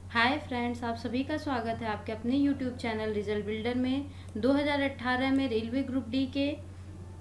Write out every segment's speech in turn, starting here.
Hi friends, आप सभी का स्वागत है आपके अपने यूट्यूब चैनल रिजल्ट बिल्डर में। 2018 में रेलवे ग्रुप डी के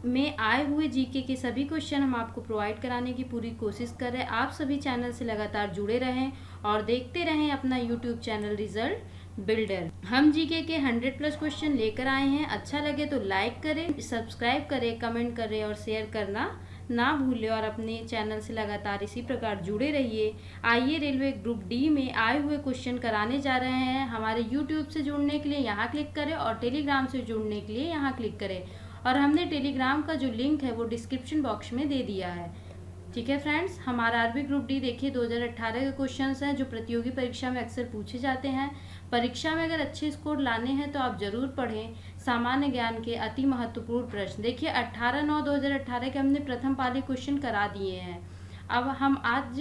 में आए हुए जीके के सभी क्वेश्चन हम आपको प्रोवाइड कराने की पूरी कोशिश कर रहे हैं। आप सभी चैनल से लगातार जुड़े रहें और देखते रहें अपना यूट्यूब चैनल रिजल्ट बिल्डर। हम जीके के 100+ क्वेश्चन लेकर आए हैं। अच्छा लगे तो लाइक करें, सब्सक्राइब करें, कमेंट करें और शेयर करना ना भूलें और अपने चैनल से लगातार इसी प्रकार जुड़े रहिए। आइए रेलवे ग्रुप डी में आए हुए क्वेश्चन कराने जा रहे हैं। हमारे यूट्यूब से जुड़ने के लिए यहाँ क्लिक करें और टेलीग्राम से जुड़ने के लिए यहाँ क्लिक करें। और हमने टेलीग्राम का जो लिंक है वो डिस्क्रिप्शन बॉक्स में दे दिया है। ठीक है फ्रेंड्स, हमारा आरबी ग्रुप डी देखिए 2018 के क्वेश्चंस हैं जो प्रतियोगी परीक्षा में अक्सर पूछे जाते हैं। परीक्षा में अगर अच्छे स्कोर लाने हैं तो आप जरूर पढ़ें। सामान्य ज्ञान के अति महत्वपूर्ण प्रश्न देखिए 18/9/2018 के हमने प्रथम पाली क्वेश्चन करा दिए हैं। अब हम आज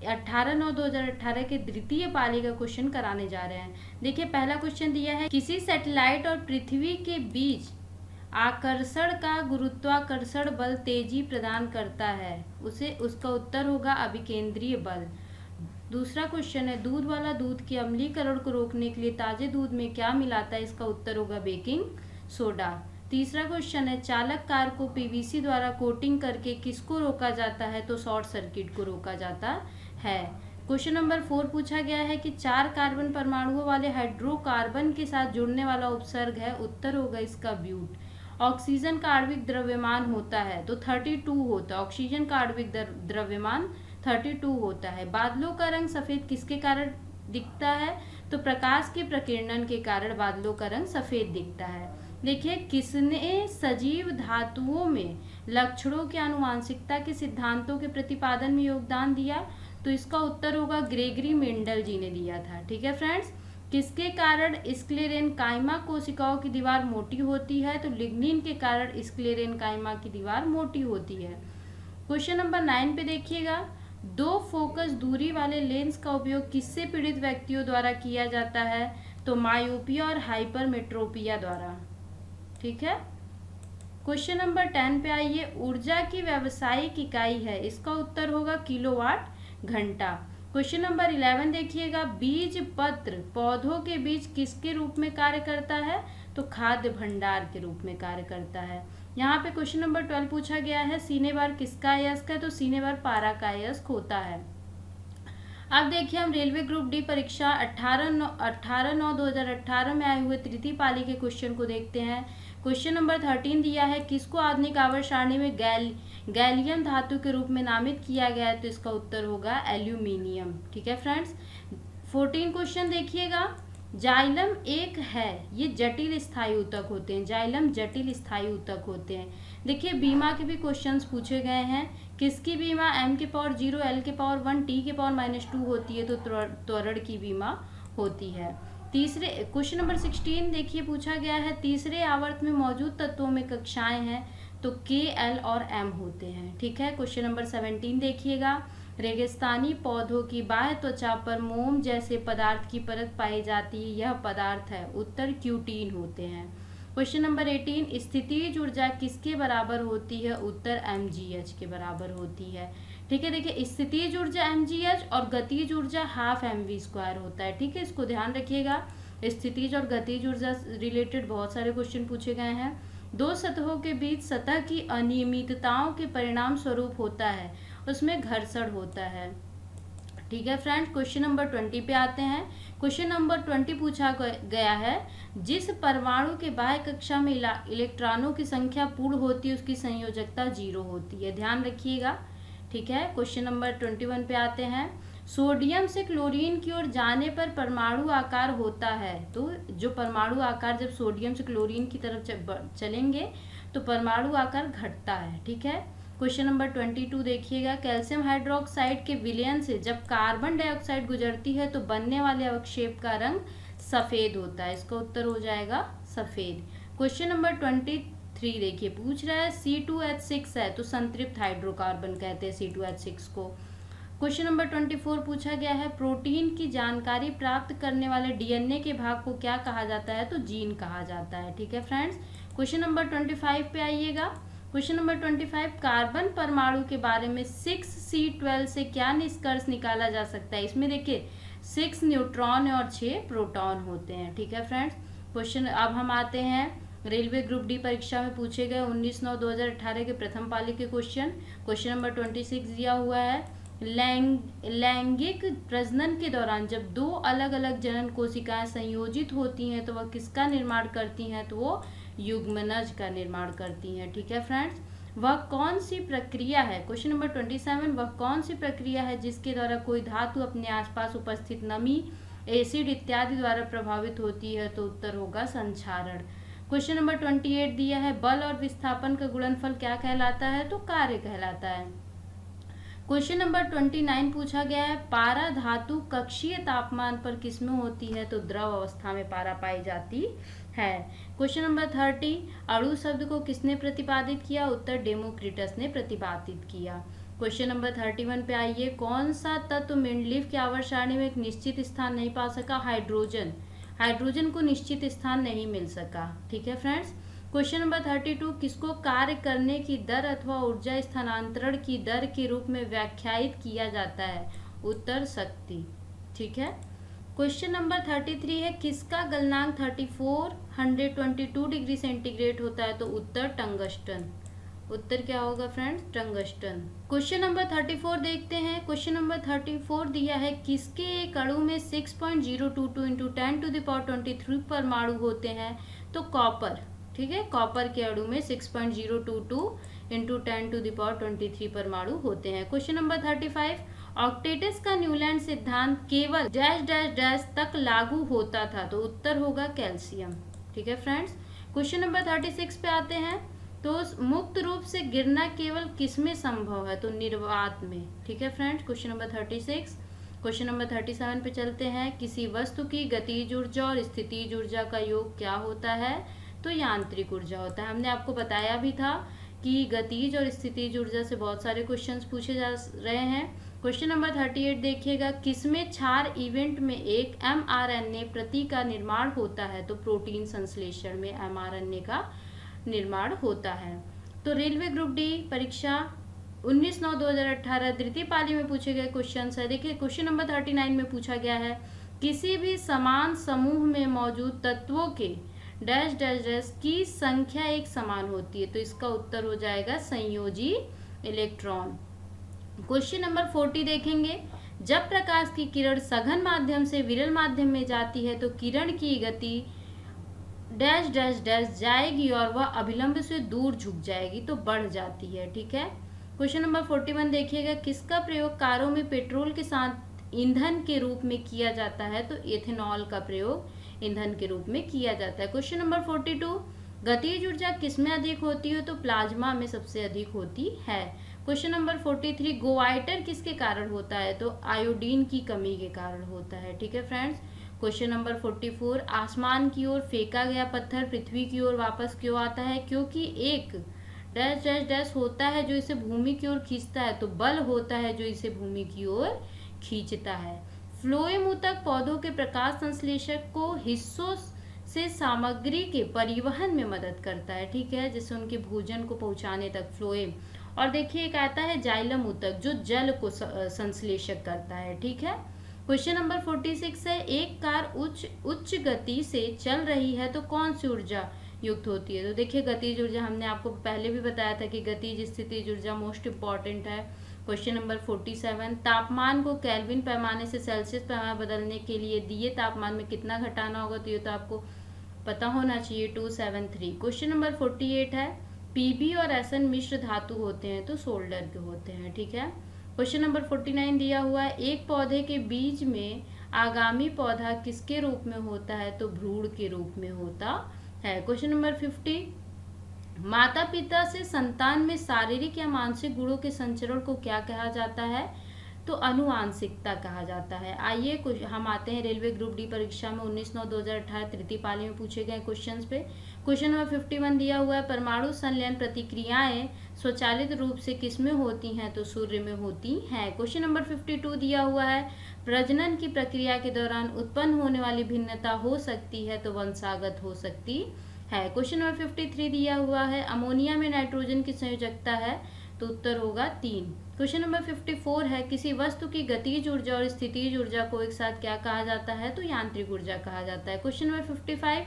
18/9/2018 के द्वितीय पाली का क्वेश्चन कराने जा रहे हैं। देखिए पहला क्वेश्चन दिया है, किसी सैटेलाइट और पृथ्वी के बीच आकर्षण का गुरुत्वाकर्षण बल तेजी प्रदान करता है, उसका उत्तर होगा अभिकेंद्रीय बल। दूसरा क्वेश्चन है, दूध वाला दूध के अम्लीकरण को रोकने के लिए ताजे दूध में क्या मिलाता है, इसका उत्तर होगा बेकिंग सोडा। तीसरा क्वेश्चन है, चालक कार को पीवीसी द्वारा कोटिंग करके किसको रोका जाता है, तो शॉर्ट सर्किट को रोका जाता है। क्वेश्चन नंबर 4 पूछा गया है कि 4 कार्बन परमाणुओं वाले हाइड्रोकार्बन के साथ जुड़ने वाला उपसर्ग है, उत्तर होगा इसका ब्यूट। ऑक्सीजन का आणविक द्रव्यमान होता है तो 32 होता है। ऑक्सीजन का आणविक द्रव्यमान 32 होता है। बादलों का रंग सफेद किसके कारण दिखता है, तो प्रकाश के प्रकीर्णन के कारण बादलों का रंग सफेद दिखता है। देखिए किसने सजीव धातुओं में लक्षणों के आनुवांशिकता के सिद्धांतों के प्रतिपादन में योगदान दिया, तो इसका उत्तर होगा ग्रेगरी मेंडल जी ने दिया था। ठीक है फ्रेंड्स, किसके कारण स्क्लेरेनकाइमा कोशिकाओं की दीवार मोटी होती है, तो लिग्निन के कारण स्क्लेरेनकाइमा की दीवार मोटी होती है। क्वेश्चन नंबर 9 पे देखिएगा, 2 फोकस दूरी वाले लेंस का उपयोग किससे पीड़ित व्यक्तियों द्वारा किया जाता है, तो मायोपिया और हाइपरमेट्रोपिया द्वारा। ठीक है। क्वेश्चन नंबर 10 पे आइए, ऊर्जा की व्यावसायिक इकाई है, इसका उत्तर होगा किलोवाट घंटा। क्वेश्चन नंबर 11 देखिएगा, बीज पत्र पौधों के बीच किसके रूप में कार्य करता है, तो खाद्य भंडार के रूप में कार्य करता है। यहाँ पे क्वेश्चन नंबर 12 पूछा गया है, सीनेबार किसका अयस्क है, तो सीनेबार पारा का अयस्क होता है। अब देखिए हम रेलवे ग्रुप डी परीक्षा 18/9/2018 में आए हुए तृतीय पाली के क्वेश्चन को देखते हैं। क्वेश्चन नंबर 13 दिया है, किसको आधुनिक आवर्त सारणी में गैलियम धातु के रूप में नामित किया गया है, तो इसका उत्तर होगा एल्यूमिनियम। ठीक है फ्रेंड्स। 14 क्वेश्चन देखिएगा, जाइलम एक है, ये जटिल स्थायी ऊतक होते हैं। जाइलम जटिल स्थायी ऊतक होते हैं। देखिए बीमा के भी क्वेश्चंस पूछे गए हैं। किसकी बीमा m⁴0 l⁴1 t⁻⁻2 होती है, तो त्वरण की बीमा होती है। तीसरे क्वेश्चन नंबर 16 देखिए पूछा गया है, तीसरे आवर्त में मौजूद तत्वों में कक्षाएं हैं, तो K, L और M होते हैं। ठीक है। क्वेश्चन नंबर 17 देखिएगा, रेगिस्तानी पौधों की बाह्य त्वचा पर मोम जैसे पदार्थ की परत पाई जाती है, यह पदार्थ है, उत्तर क्यूटीन होते हैं। क्वेश्चन नंबर 18, स्थितिज ऊर्जा किसके बराबर होती है, उत्तर mgh के बराबर होती है। ठीक है। देखिए स्थितिज ऊर्जा mgh और गतिज ऊर्जा ½ mv² होता है। ठीक है, इसको ध्यान रखिएगा। स्थितिज और गतिज ऊर्जा रिलेटेड बहुत सारे क्वेश्चन पूछे गए हैं। 2 सतहों के बीच सतह की अनियमितताओं के परिणाम स्वरूप होता है, उसमें घर्षण होता है। ठीक है फ्रेंड्स। क्वेश्चन नंबर 20 पे आते हैं। क्वेश्चन नंबर 20 पूछा गया है, जिस परमाणु के बाह्य कक्षा में इलेक्ट्रॉनों की संख्या पूर्ण होती है उसकी संयोजकता 0 होती है, ध्यान रखिएगा। ठीक है। क्वेश्चन नंबर 21 पे आते हैं, सोडियम से क्लोरीन की ओर जाने पर परमाणु आकार होता है, तो जो परमाणु आकार जब सोडियम से क्लोरीन की तरफ चलेंगे तो परमाणु आकार घटता है। ठीक है। क्वेश्चन नंबर 22 देखिएगा, कैल्शियम हाइड्रोक्साइड के विलयन से जब कार्बन डाइऑक्साइड गुजरती है तो बनने वाले अवक्षेप का रंग सफेद होता है, इसका उत्तर हो जाएगा सफेद। क्वेश्चन नंबर 23 देखिए पूछ रहा है, C2H6 है, तो संतृप्त हाइड्रोकार्बन कहते हैं C2H6 को। क्वेश्चन नंबर 24 पूछा गया है, प्रोटीन की जानकारी प्राप्त करने वाले डीएनए के भाग को क्या कहा जाता है, तो जीन कहा जाता है। ठीक है फ्रेंड्स। क्वेश्चन नंबर 25 पे आइएगा। क्वेश्चन नंबर 25, कार्बन परमाणु के बारे में 6C12 से क्या निष्कर्ष निकाला जा सकता है। इसमें देखिए 6 न्यूट्रॉन और 6 प्रोटॉन होते हैं। ठीक है फ्रेंड्स, क्वेश्चन अब हम आते हैं रेलवे ग्रुप डी परीक्षा में पूछे गए 19/9/2018 के प्रथम पाली के क्वेश्चन नंबर 26 दिया हुआ है। लैंगिक प्रजनन के दौरान जब दो अलग अलग जनन कोशिकाएं संयोजित होती हैं तो वह किसका निर्माण करती हैं? तो वो युग्मनज का निर्माण करती हैं। ठीक है फ्रेंड्स, वह कौन सी प्रक्रिया है? क्वेश्चन नंबर 27, वह कौन सी प्रक्रिया है जिसके द्वारा कोई धातु अपने आसपास उपस्थित नमी, एसिड इत्यादि द्वारा प्रभावित होती है? तो उत्तर होगा संक्षारण। क्वेश्चन नंबर 28 दिया है, बल और विस्थापन का गुणनफल क्या कहलाता है? तो कार्य कहलाता है। क्वेश्चन नंबर 29 पूछा गया है, पारा धातु कक्षीय तापमान पर किसमें होती है? तो द्रव अवस्था में पारा पाई जाती है। क्वेश्चन नंबर 30, अणु शब्द को किसने प्रतिपादित किया? उत्तर डेमोक्रिटस ने प्रतिपादित किया। क्वेश्चन नंबर 31 पे आइए, कौन सा तत्व मेंडलीफ की आवर्त सारणी में एक निश्चित स्थान नहीं पा सका? हाइड्रोजन को निश्चित स्थान नहीं मिल सका। ठीक है फ्रेंड्स, क्वेश्चन नंबर 32, किसको कार्य करने की दर अथवा ऊर्जा स्थानांतरण की दर के रूप में व्याख्यायित किया जाता है? उत्तर शक्ति। ठीक है, क्वेश्चन नंबर 33 है, किसका गलनांक 3422 डिग्री सेंटीग्रेड होता है? तो उत्तर टंगस्टन। उत्तर क्या होगा फ्रेंड्स? टंगस्टन। क्वेश्चन नंबर 34 देखते हैं। क्वेश्चन नंबर 34 दिया है, किसके एक अणु में 6.022 इंटू 10⁻23 परमाणु होते हैं? तो कॉपर। ठीक है, कॉपर के अणु में 6.022 इंटू 10⁻23 परमाणु होते हैं। क्वेश्चन नंबर 35, ऑक्टेटस का न्यूलैंड सिद्धांत केवल डैश डैश डैश तक लागू होता था? तो उत्तर होगा कैल्शियम। ठीक है फ्रेंड्स, क्वेश्चन नंबर 36 पे आते हैं। तो मुक्त रूप से गिरना केवल किसमें संभव है? तो निर्वात में। ठीक है friends, question number 36। Question number 37 पे चलते हैं, किसी वस्तु की गतिज ऊर्जा और स्थितिज ऊर्जा का योग क्या होता है? तो यांत्रिक ऊर्जा होता है। हमने आपको बताया भी था कि गतिज और स्थितिज ऊर्जा से बहुत सारे क्वेश्चंस पूछे जा रहे हैं। क्वेश्चन नंबर 38 देखिएगा, किसमें क्षार इवेंट में एक mRNA प्रति का निर्माण होता है? तो प्रोटीन संश्लेषण में mRNA का निर्माण होता है। तो रेलवे ग्रुप डी परीक्षा 19/9/2018 द्वितीय पाली में पूछे गए क्वेश्चन है। देखिए क्वेश्चन नंबर 39 में पूछा गया है, किसी भी समान समूह में मौजूद तत्वों के डैश डैश डैश की संख्या एक समान होती है? तो इसका उत्तर हो जाएगा संयोजी इलेक्ट्रॉन। क्वेश्चन नंबर 40 देखेंगे, जब प्रकाश की किरण सघन माध्यम से विरल माध्यम में जाती है तो किरण की गति डैश डैश डैश जाएगी और वह अभिलंब से दूर झुक जाएगी, तो बढ़ जाती है। ठीक है, क्वेश्चन नंबर 41 देखिएगा, किसका प्रयोग कारों में पेट्रोल के साथ ईंधन के रूप में किया जाता है? तो एथेनॉल का प्रयोग ईंधन के रूप में किया जाता है। क्वेश्चन नंबर 42, गतिज ऊर्जा किसमें अधिक होती है? तो प्लाज्मा में सबसे अधिक होती है। क्वेश्चन नंबर 43, गोआइटर किसके कारण होता है? तो आयोडीन की कमी के कारण होता है। ठीक है फ्रेंड्स, क्वेश्चन नंबर 44, आसमान की ओर फेंका गया पत्थर पृथ्वी की ओर वापस क्यों आता है? क्योंकि एक डैश डैश डैश होता है जो इसे भूमि की ओर खींचता है, तो बल होता है जो इसे भूमि की ओर खींचता है। फ्लोएम ऊतक पौधों के प्रकाश संश्लेषक को हिस्सों से सामग्री के परिवहन में मदद करता है। ठीक है, जिससे उनके भोजन को पहुंचाने तक फ्लोएम। और देखिए एक आता है जाइलम ऊतक जो जल को संश्लेषक करता है। ठीक है, क्वेश्चन नंबर 46 है, एक कार उच्च गति से चल रही है तो कौन सी ऊर्जा युक्त होती है? तो देखिए गतिज ऊर्जा, हमने आपको पहले भी बताया था कि गतिज स्थितिज ऊर्जा मोस्ट इंपॉर्टेंट है। क्वेश्चन नंबर 47, तापमान को केल्विन पैमाने से सेल्सियस पैमाने बदलने के लिए दिए तापमान में कितना घटाना होगा? तो ये तो आपको पता होना चाहिए, 273। क्वेश्चन नंबर 48 है, पीबी और एसएन मिश्र धातु होते हैं तो सोल्डर के होते हैं। ठीक है, क्वेश्चन नंबर 49 दिया हुआ है, एक पौधे के बीज में आगामी पौधा किसके रूप में होता है? तो भ्रूण के रूप में होता है। क्वेश्चन नंबर 50, माता पिता से संतान में शारीरिक या मानसिक गुणों के संचरण को क्या कहा जाता है? तो अनुवांशिकता कहा जाता है। आइए हम आते हैं रेलवे ग्रुप डी परीक्षा में 19/9/2018 तृतीय पाली में पूछे गए क्वेश्चंस पे। क्वेश्चन नंबर 51 दिया हुआ है, परमाणु संलयन प्रतिक्रियाएं स्वचालित रूप से किसमें होती हैं? तो सूर्य में होती हैं। क्वेश्चन नंबर 52 दिया हुआ है, प्रजनन की प्रक्रिया के दौरान उत्पन्न होने वाली भिन्नता हो सकती है तो वंशागत हो सकती है। क्वेश्चन नंबर 53 दिया हुआ है, अमोनिया में नाइट्रोजन की संयोजकता है तो उत्तर होगा 3। क्वेश्चन नंबर 54 है, किसी वस्तु की गतिज ऊर्जा और स्थितिज ऊर्जा को एक साथ क्या कहा जाता है? तो यांत्रिक ऊर्जा कहा जाता है। क्वेश्चन नंबर 55,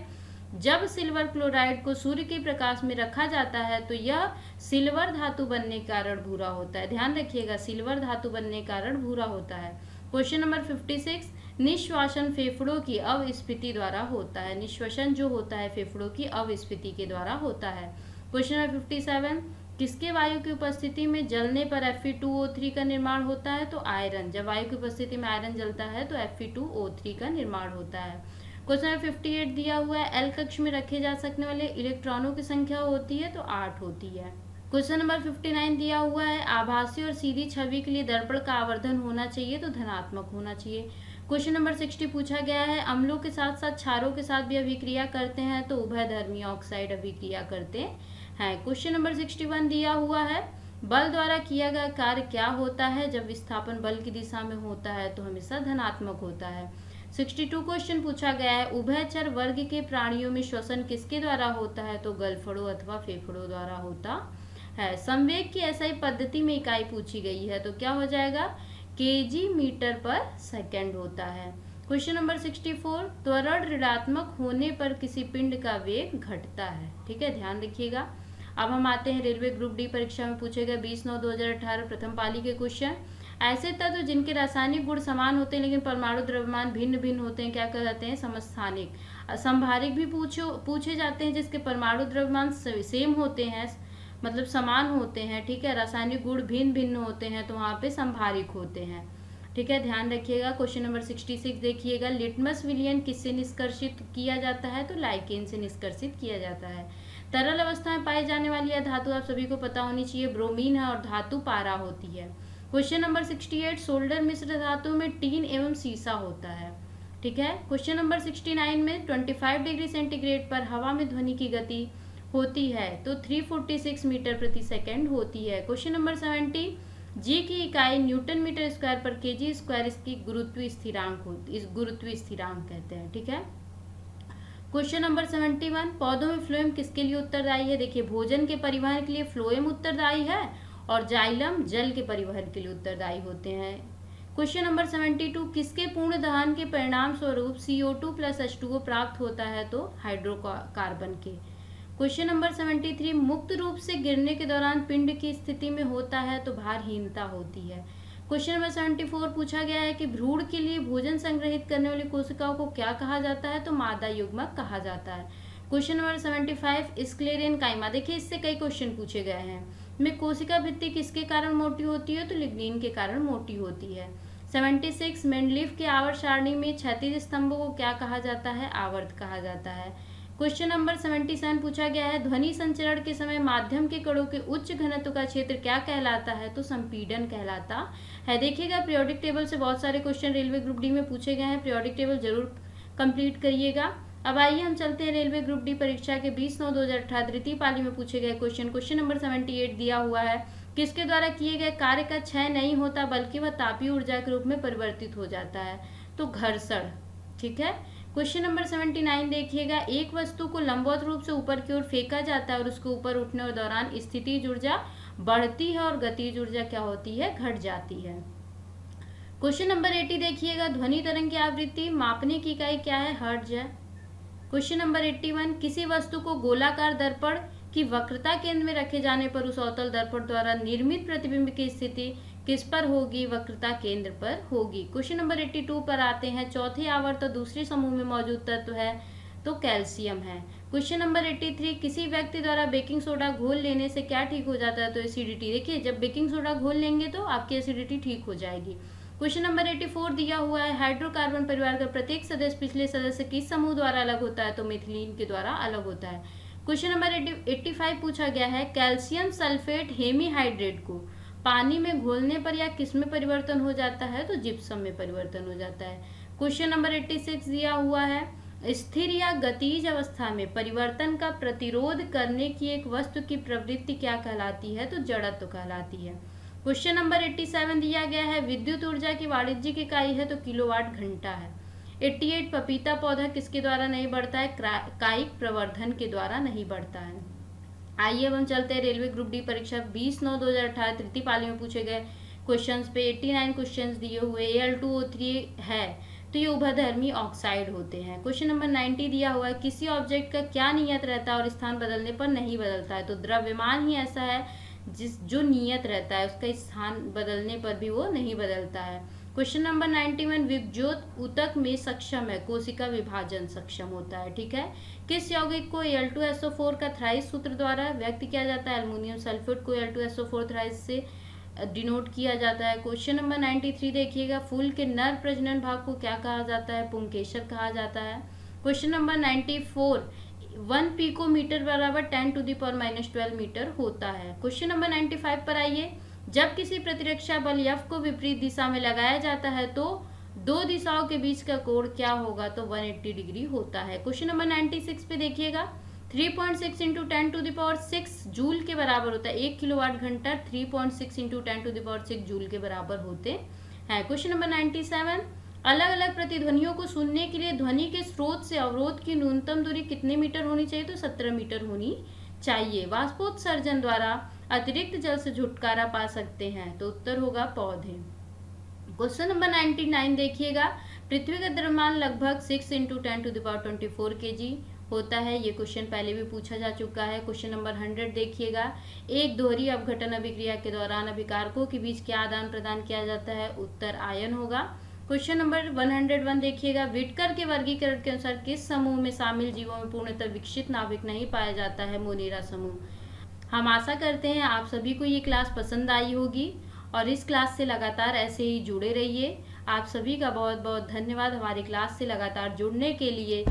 जब सिल्वर क्लोराइड को सूर्य के प्रकाश में रखा जाता है तो यह सिल्वर धातु बनने के कारण भूरा होता है। ध्यान रखिएगा, सिल्वर धातु बनने के कारण भूरा होता है। क्वेश्चन नंबर 56, निश्वासन फेफड़ों की अवस्फीति द्वारा होता है। निश्वसन जो होता है फेफड़ों की अवस्फीति के द्वारा होता है। क्वेश्चन नंबर 57, किसके वायु की उपस्थिति में जलने पर Fe2O3 का निर्माण होता है? तो आयरन। जब वायु की उपस्थिति में आयरन जलता है तो Fe2O3 का निर्माण होता है। क्वेश्चन नंबर 58 दिया हुआ है, एल कक्ष में रखे जा सकने वाले इलेक्ट्रॉनों की संख्या होती है? तो 8 होती है। क्वेश्चन नंबर 59 दिया हुआ है, आभासी और सीधी छवि के लिए दर्पण का आवर्धन होना चाहिए? तो धनात्मक होना चाहिए। क्वेश्चन नंबर 60 पूछा गया है, अम्लों के साथ साथ क्षारों के साथ भी अभिक्रिया करते हैं? तो उभयधर्मी ऑक्साइड अभिक्रिया करते हैं। क्वेश्चन नंबर 61 दिया हुआ है, बल द्वारा किया गया कार्य क्या होता है? जब विस्थापन बल की दिशा में होता है तो हमेशा धनात्मक होता है। 62 क्वेश्चन पूछा गया है, उभयचर वर्ग के प्राणियों में श्वसन किसके द्वारा होता है? तो गलफड़ों अथवा फेफड़ों द्वारा होता है। संवेग की एसआई पद्धति में इकाई पूछी गई है तो क्या हो जाएगा? केजी मीटर पर सेकंड होता है। क्वेश्चन नंबर 64, त्वरण ऋणात्मक होने पर किसी पिंड का वेग घटता है। ठीक है, ध्यान रखिएगा। अब हम आते हैं रेलवे ग्रुप डी परीक्षा में पूछे गए 20/9/2018 प्रथम पाली के क्वेश्चन। ऐसे तत्व जिनके रासायनिक गुण समान होते हैं लेकिन परमाणु द्रव्यमान भिन्न भिन्न होते हैं क्या कहलाते हैं? समस्थानिक। संभारिक भी पूछे जाते हैं जिसके परमाणु द्रव्यमान सेम होते हैं, मतलब समान होते हैं। ठीक है, रासायनिक गुण भिन्न भिन्न होते हैं तो वहाँ पे संभारिक होते हैं। ठीक है, ध्यान रखिएगा। क्वेश्चन नंबर 66 देखिएगा, लिटमस विलयन किससे निष्कर्षित किया जाता है? तो लाइकेन से निष्कर्षित किया जाता है। तरल अवस्था में पाई जाने वाली यह धातु आप सभी को पता होनी चाहिए, ब्रोमीन है और धातु पारा होती है। क्वेश्चन नंबर 68, सोल्डर मिश्र धातु में टीन एवं सीसा होता है। ठीक है, क्वेश्चन नंबर 69 में 25 डिग्री सेंटीग्रेड पर हवा में ध्वनि की गति होती है तो 346 मीटर प्रति सेकंड होती है। क्वेश्चन नंबर 70, जी की इकाई न्यूटन मीटर स्क्वायर पर केजी स्क्वायर इसकी गुरुत्वीय स्थिरांक होती, इस गुरुत्वीय स्थिरांक कहते हैं। ठीक है, क्वेश्चन नंबर 71, पौधों में फ्लोएम किसके लिए उत्तरदायी है? देखिए, भोजन के परिवहन के लिए फ्लोएम उत्तरदायी है और जाइलम जल के परिवहन के लिए उत्तरदायी होते हैं। क्वेश्चन नंबर 72, किसके पूर्ण दहन के परिणाम स्वरूप CO2 + H2O प्राप्त होता है? तो हाइड्रोकार्बन के। क्वेश्चन नंबर 73, मुक्त रूप से गिरने के दौरान पिंड की स्थिति में होता है तो भारहीनता होती है। क्वेश्चन नंबर 74 पूछा गया है कि भ्रूण के लिए भोजन संग्रहित करने वाली कोशिकाओं को क्या कहा जाता है? तो मादा युग्मक कहा जाता है। Question number 75, sclerenchyma. देखिए, इससे कई क्वेश्चन पूछे गए हैं। में कोशिका भित्ति किसके कारण मोटी होती है? तो लिग्निन के कारण मोटी होती है। 76, मेंडलीफ के आवर्त सारणी में क्षैतिज स्तंभों को क्या कहा जाता है? आवर्त कहा जाता है। क्वेश्चन नंबर 77 पूछा गया है, ध्वनि संचरण के समय माध्यम के कणों के उच्च घनत्व का क्षेत्र क्या कहलाता है? तो संपीड़न कहलाता है। देखिएगा, पीरियोडिक टेबल से बहुत सारे क्वेश्चन रेलवे ग्रुप डी में पूछे गए हैं, पीरियोडिक टेबल जरूर कंप्लीट करिएगा। अब आइए हम चलते हैं रेलवे ग्रुप डी परीक्षा के 20/9/2018 द्वितीय पाली में पूछे गए क्वेश्चन। क्वेश्चन नंबर 78 दिया हुआ है, किसके द्वारा किए गए कार्य का क्षय नहीं होता बल्कि वह तापीय ऊर्जा के रूप में परिवर्तित हो जाता है? तो घर्षण। ठीक है, क्वेश्चन नंबर 79 देखिएगा, एक वस्तु को लंबवत रूप से ऊपर की ओर फेंका जाता है और उसके ऊपर उठने के दौरान स्थितिज ऊर्जा बढ़ती है और गतिज ऊर्जा क्या होती है? घट जाती है। क्वेश्चन नंबर 80 देखिएगा, ध्वनि तरंग की आवृत्ति मापने की इकाई क्या है? हर्ट्ज है। क्वेश्चन नंबर 81, किसी वस्तु को गोलाकार दर्पण की वक्रता केंद्र में रखे जाने पर उस अवतल दर्पण द्वारा निर्मित प्रतिबिंब की स्थिति किस पर होगी? वक्रता केंद्र पर होगी। क्वेश्चन नंबर 82 पर आते हैं, चौथे आवर्त और दूसरे समूह में मौजूद तत्व है तो कैल्शियम है। क्वेश्चन नंबर 83, किसी व्यक्ति द्वारा बेकिंग सोडा घोल लेने से क्या ठीक हो जाता है? तो एसिडिटी। देखिए, जब बेकिंग सोडा घोल लेंगे तो आपकी एसिडिटी ठीक हो जाएगी। क्वेश्चन नंबर 84 दिया हुआ है, हाइड्रोकार्बन परिवार का प्रत्येक सदस्य पिछले सदस्य किस समूह द्वारा अलग होता है? तो मिथिलीन के द्वारा अलग होता है। क्वेश्चन नंबर 85 पूछा गया है, कैल्शियम सल्फेट हेमीहाइड्रेट को पानी में घोलने पर या किस में परिवर्तन हो जाता है? तो जिप्सम में परिवर्तन हो जाता है। क्वेश्चन नंबर 86 दिया हुआ है, स्थिर या गतिज अवस्था में परिवर्तन का प्रतिरोध करने की एक वस्तु की प्रवृत्ति क्या कहलाती है? तो जड़त्व कहलाती है। क्वेश्चन नंबर 87 दिया गया है, विद्युत ऊर्जा की वाणिज्यिक इकाई है तो किलोवाट घंटा है। 88, पपीता पौधा किसके द्वारा नहीं बढ़ता है? कायिक प्रवर्धन के द्वारा नहीं बढ़ता है। आइए अब हम चलते हैं रेलवे ग्रुप डी परीक्षा 20/9/2018 तृतीय पाली में पूछे गए क्वेश्चंस पे। 89 क्वेश्चंस दिए हुए। Al2O3 है तो ये उभयधर्मी ऑक्साइड होते हैं। क्वेश्चन नंबर 90 दिया हुआ है, किसी ऑब्जेक्ट का क्या नियत रहता है और स्थान बदलने पर नहीं बदलता है। तो द्रव्यमान ही ऐसा है जो नियत रहता है, उसका स्थान बदलने पर भी वो नहीं बदलता है। क्वेश्चन नंबर 91, विभज्योत ऊतक में सक्षम है, कोशिका विभाजन सक्षम होता है। ठीक है, किस यौगिक को Al2SO4 का थ्राइस सूत्र द्वारा व्यक्त किया जाता है। एल्युमिनियम सल्फेट को Al2SO4 थ्राइस से डिनोट किया जाता है। क्वेश्चन नंबर 93 देखिएगा, फूल के नर प्रजनन भाग को क्या कहा जाता है। पुंकेसर कहा जाता है। क्वेश्चन नंबर 94, 1 पिकोमीटर बराबर 10⁻⁻12 मीटर होता है। क्वेश्चन नंबर 95 पर आइए, जब किसी प्रतिरक्षा बल F को विपरीत दिशा में लगाया जाता है तो दो दिशाओं के बीच का कोण क्या होगा। तो 180 डिग्री होता है। क्वेश्चन नंबर 96 पे देखिएगा, 3.6 इंटू 10⁻6 जूल के बराबर होता है। 1 किलोवाट घंटा 3.6 इंटू 10⁻6 जूल के बराबर होते हैं। क्वेश्चन नंबर 97, अलग अलग प्रतिध्वनियों को सुनने के लिए ध्वनि के स्रोत से अवरोध की न्यूनतम दूरी कितने मीटर होनी चाहिए। तो 17 मीटर होनी चाहिए। वाष्पोत्सर्जन द्वारा अतिरिक्त जल से छुटकारा पा सकते हैं। तो उत्तर होगा पौधे। क्वेश्चन नंबर 99 देखिएगा, पृथ्वी का द्रव्यमान लगभग 6 इंटू 10⁻24 kg होता है। ये क्वेश्चन पहले भी पूछा जा चुका है। क्वेश्चन नंबर 100 देखिएगा, एक दोहरी अपघटन अभिक्रिया के दौरान अभिकारकों के बीच क्या आदान प्रदान किया जाता है। उत्तर आयन होगा। क्वेश्चन नंबर 101 देखिएगा, विटकर के वर्गीकरण के अनुसार किस समूह में शामिल जीवों में पूर्णतः विकसित नाभिक नहीं पाया जाता है। मोनेरा समूह। हम आशा करते हैं आप सभी को ये क्लास पसंद आई होगी और इस क्लास से लगातार ऐसे ही जुड़े रहिए। आप सभी का बहुत बहुत धन्यवाद हमारी क्लास से लगातार जुड़ने के लिए।